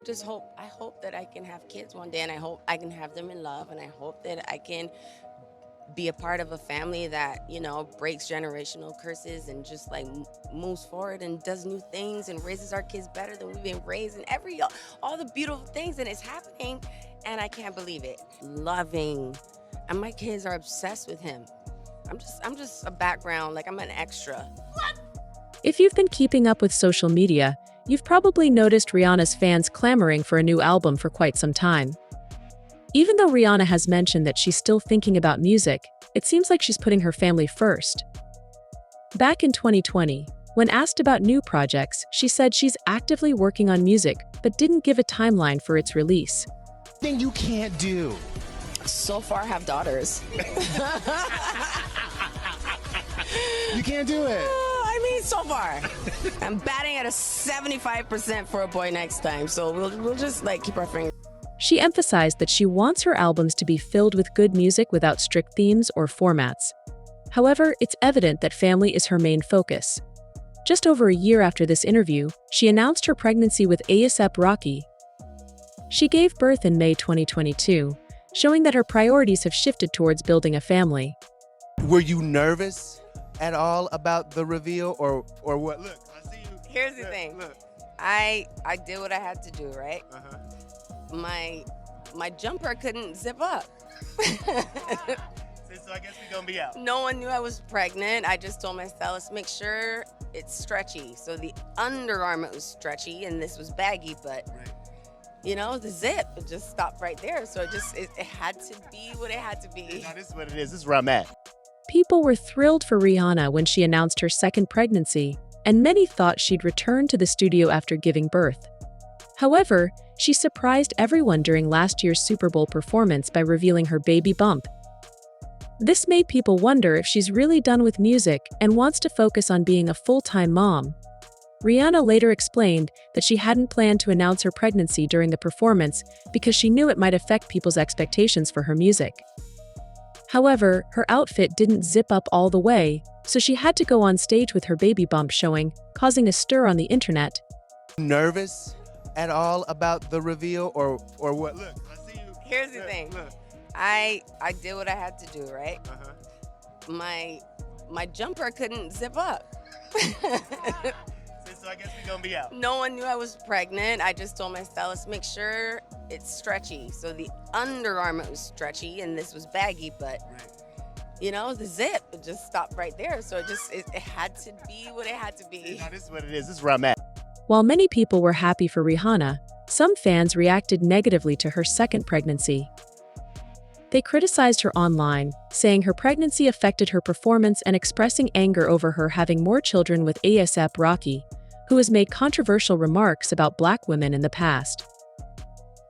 I hope that I can have kids one day, and I hope I can have them in love, and I hope that I can be a part of a family that, breaks generational curses and just like moves forward and does new things and raises our kids better than we've been raised, and all the beautiful things, and it's happening, and I can't believe it. Loving, and my kids are obsessed with him. I'm just a background, like I'm an extra. If you've been keeping up with social media, you've probably noticed Rihanna's fans clamoring for a new album for quite some time. Even though Rihanna has mentioned that she's still thinking about music, it seems like she's putting her family first. Back in 2020, when asked about new projects, she said she's actively working on music, but didn't give a timeline for its release. Thing you can't do. So far, I have daughters. You can't do it. I mean, so far. I'm batting at a 75% for a boy next time, so we'll just keep our fingers. She emphasized that she wants her albums to be filled with good music without strict themes or formats. However, it's evident that family is her main focus. Just over a year after this interview, she announced her pregnancy with ASAP Rocky. She gave birth in May 2022, showing that her priorities have shifted towards building a family. Were you nervous at all about the reveal or what? Look, I see you. Here's the thing. Look. I did what I had to do, right? Uh-huh. My jumper couldn't zip up. So I guess we're gonna be out. No one knew I was pregnant. I just told my stylist, make sure it's stretchy. So the undergarment was stretchy and this was baggy, but right. The zip, it just stopped right there. So it had to be what it had to be. No, this is what it is. This is where I'm at. People were thrilled for Rihanna when she announced her second pregnancy, and many thought she'd return to the studio after giving birth. However, she surprised everyone during last year's Super Bowl performance by revealing her baby bump. This made people wonder if she's really done with music and wants to focus on being a full-time mom. Rihanna later explained that she hadn't planned to announce her pregnancy during the performance because she knew it might affect people's expectations for her music. However, her outfit didn't zip up all the way, so she had to go on stage with her baby bump showing, causing a stir on the internet. Nervous at all about the reveal or what? Look, I see you. Here's the thing. Look. I did what I had to do, right? Uh-huh. My jumper couldn't zip up. So I guess we're gonna be out. No one knew I was pregnant. I just told my stylist, make sure it's stretchy. So the undergarment was stretchy and this was baggy, but right. the zip, it just stopped right there. So it had to be what it had to be. No, this is what it is. This is where I'm at. While many people were happy for Rihanna, some fans reacted negatively to her second pregnancy. They criticized her online, saying her pregnancy affected her performance and expressing anger over her having more children with ASAP Rocky, who has made controversial remarks about Black women in the past.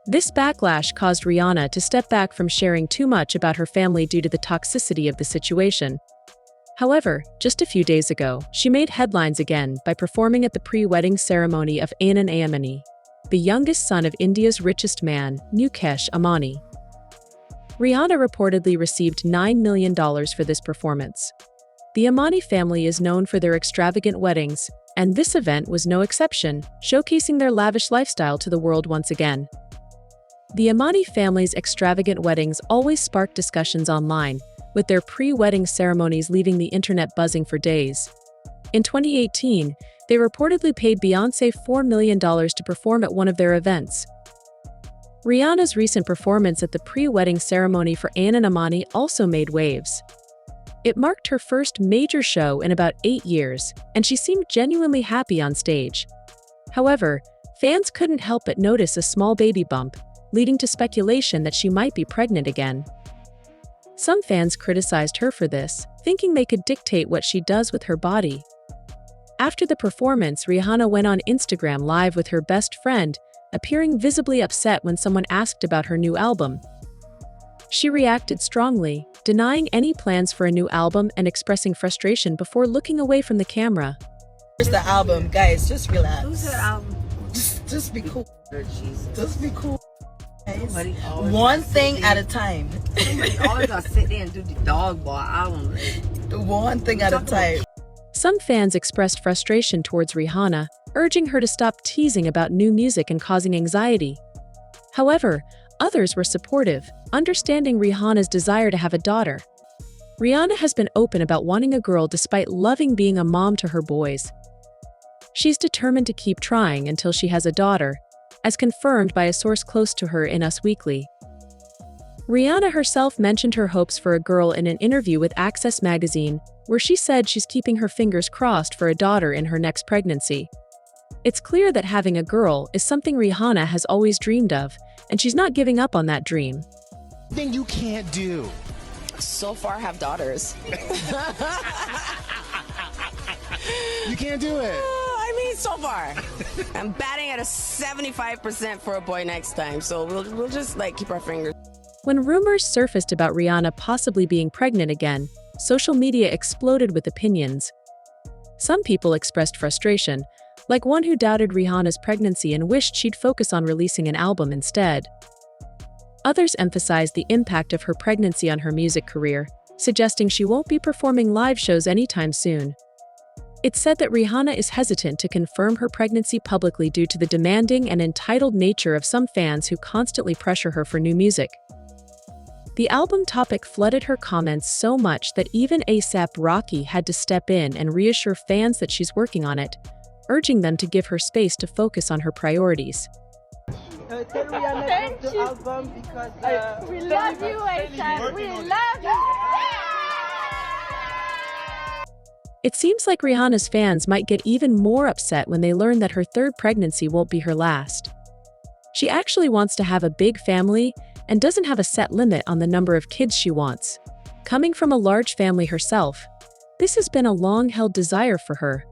This backlash caused Rihanna to step back from sharing too much about her family due to the toxicity of the situation. However, just a few days ago, she made headlines again by performing at the pre-wedding ceremony of Rihanna and ASAP, the youngest son of India's richest man, Mukesh Ambani. Rihanna reportedly received $9 million for this performance. The Ambani family is known for their extravagant weddings, and this event was no exception, showcasing their lavish lifestyle to the world once again. The Ambani family's extravagant weddings always spark discussions online, with their pre-wedding ceremonies leaving the internet buzzing for days. In 2018, they reportedly paid Beyoncé $4 million to perform at one of their events. Rihanna's recent performance at the pre-wedding ceremony for Rihanna and Ambani also made waves. It marked her first major show in about 8 years, and she seemed genuinely happy on stage. However, fans couldn't help but notice a small baby bump, leading to speculation that she might be pregnant again. Some fans criticized her for this, thinking they could dictate what she does with her body. After the performance, Rihanna went on Instagram Live with her best friend, appearing visibly upset when someone asked about her new album. She reacted strongly, denying any plans for a new album and expressing frustration before looking away from the camera. Here's the album, guys. Just relax. Who's the album? Just be cool. Jesus. Just be cool. Guys. Somebody always One gotta thing sit at there. a time. Somebody always gotta sit there and do the dog boy album. One thing at a time. Some fans expressed frustration towards Rihanna, urging her to stop teasing about new music and causing anxiety. However, others were supportive, understanding Rihanna's desire to have a daughter. Rihanna has been open about wanting a girl despite loving being a mom to her boys. She's determined to keep trying until she has a daughter, as confirmed by a source close to her in Us Weekly. Rihanna herself mentioned her hopes for a girl in an interview with Access magazine, where she said she's keeping her fingers crossed for a daughter in her next pregnancy. It's clear that having a girl is something Rihanna has always dreamed of, and she's not giving up on that dream. Thing you can't do. So far, have daughters. You can't do it. I mean, so far. I'm batting at a 75% for a boy next time, so we'll just keep our fingers. When rumors surfaced about Rihanna possibly being pregnant again, social media exploded with opinions. Some people expressed frustration, like one who doubted Rihanna's pregnancy and wished she'd focus on releasing an album instead. Others emphasized the impact of her pregnancy on her music career, suggesting she won't be performing live shows anytime soon. It's said that Rihanna is hesitant to confirm her pregnancy publicly due to the demanding and entitled nature of some fans who constantly pressure her for new music. The album topic flooded her comments so much that even ASAP Rocky had to step in and reassure fans that she's working on it, urging them to give her space to focus on her priorities. Tell Rihanna to the album because we love you, ASAP. We love you. It seems like Rihanna's fans might get even more upset when they learn that her third pregnancy won't be her last. She actually wants to have a big family and doesn't have a set limit on the number of kids she wants. Coming from a large family herself, this has been a long-held desire for her.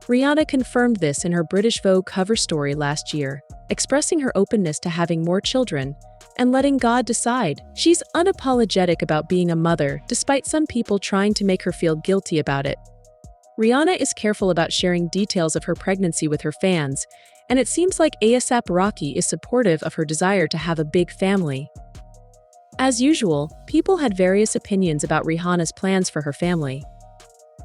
Rihanna confirmed this in her British Vogue cover story last year, expressing her openness to having more children and letting God decide. She's unapologetic about being a mother, despite some people trying to make her feel guilty about it. Rihanna is careful about sharing details of her pregnancy with her fans, and it seems like ASAP Rocky is supportive of her desire to have a big family. As usual, people had various opinions about Rihanna's plans for her family.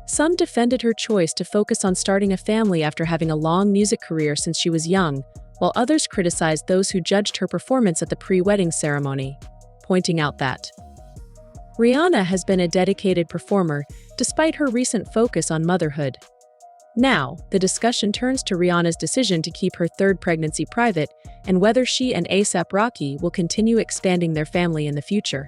Some defended her choice to focus on starting a family after having a long music career since she was young, while others criticized those who judged her performance at the pre-wedding ceremony, pointing out that Rihanna has been a dedicated performer despite her recent focus on motherhood. Now, the discussion turns to Rihanna's decision to keep her third pregnancy private and whether she and ASAP Rocky will continue expanding their family in the future.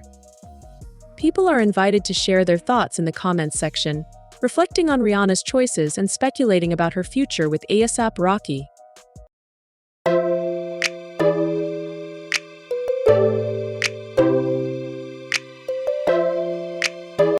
People are invited to share their thoughts in the comments section, reflecting on Rihanna's choices and speculating about her future with ASAP Rocky.